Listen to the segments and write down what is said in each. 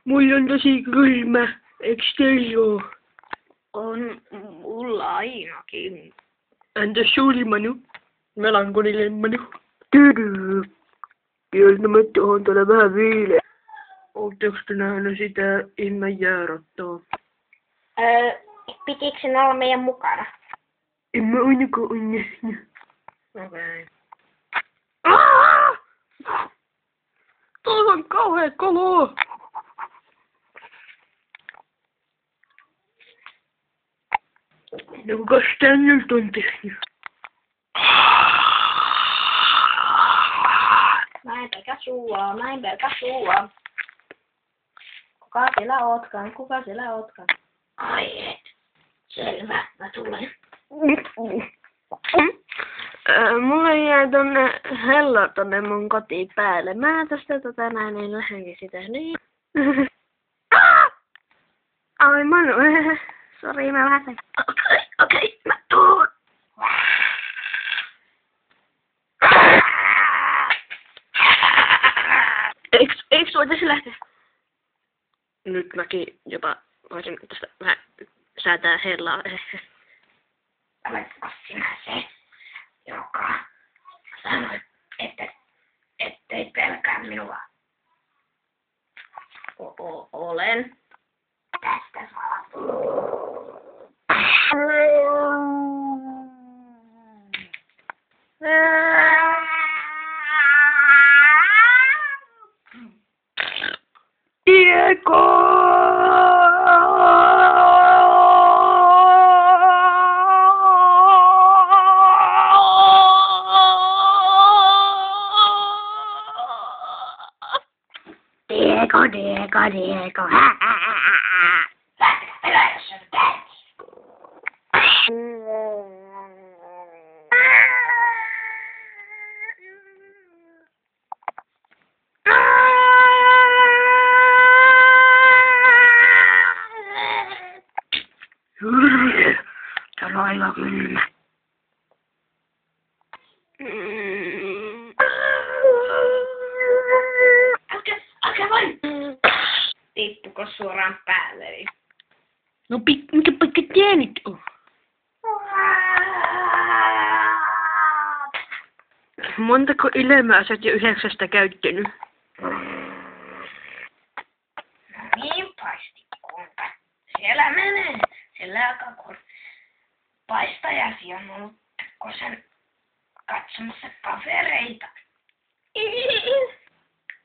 Mulla on tosi kylmä. Eiks teillä oo? On mulla ainakin. Entäs suuri Manu? Melankolinen Manu. Tydy. Kieltämättä on täällä vähän viileä. Ootteko te nähnyt sitä Immen jäärattaa? Pitikö sen olla meidän mukana? En mä ainakaan oo nähnyt. Okei. Tuolla on kauhea kolo! No kukas tän nyt on tehnyt? Näin pelkä sua, näin pelkä sua. Kuka siellä ootkaan, kuka siellä ootkaan? Ai et. Selvä, mä tulen. Mulla jää tonne Hella tonne mun kotiin päälle. Mä tästä näin niin lähdenkin sitä. Niin. Ai Manu, sori mä lähden. Okei, mä tuun. Eiks voitais lähteä? Nyt mäkin jopa voisin tästä vähän säätää Hellaa. Oletko sinä se, joka sanoi, ettei pelkää minua? Olen. Tästä saa. Diego! Diego. Täällä on aika kylmä. Älkää vain! Tippuko suoraan päälle? No mikä paikka tää nyt on? Montako elämää sä oot jo 9 käyttänyt? Niin paistikunta. Siellä menee. Siellä alkaa paistajasi on ollut sen katsomassa kavereita.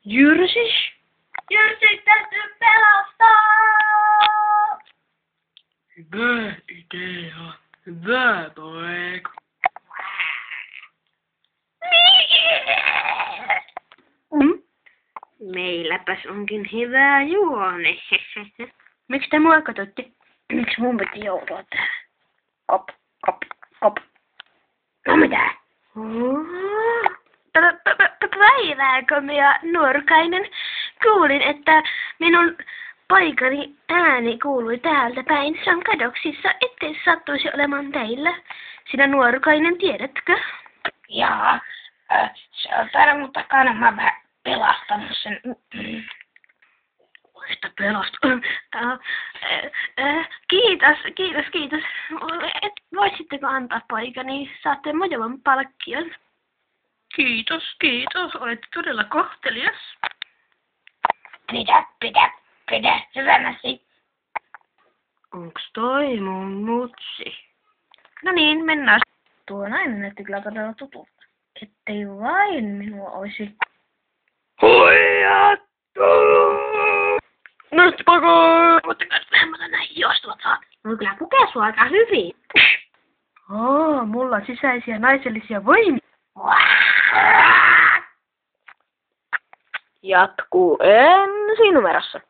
Jyrsis? Jyrsi täytyy pelastaa! Hyvä idea. Hyvä poika. Meilläpäs onkin hyvä juoni. Miksi te mua katsotte? Miksi mun piti joutua tähän? Kop. No mitä? Päivää, komea nuorukainen. Kuulin, että minun paikani ääni kuului täältä päin. Se on kadoksissa, ettei sattuisi olemaan teillä. Sinä nuorukainen, tiedätkö? Jaa, se on täällä mun takana. Mä oon vähän pelastanut sen. Että pelastu. Kiitos. Voisitteko antaa poikani? Saatte mojovan palkkion. Kiitos. Olette todella kohtelias. Pidä hyvänäsi. Onks toi mun mutsi? No niin, mennään. Tuo nainen näytti kyllä todella tutulta. Ettei vain minua olisi huijattu! Nyt pakoon! Voittakaa vähemmän näihin joustavat saat. Voi kyllä pukea sua aika hyvin. Mulla on sisäisiä naisellisia voimia. Jatkuu ensi numerossa.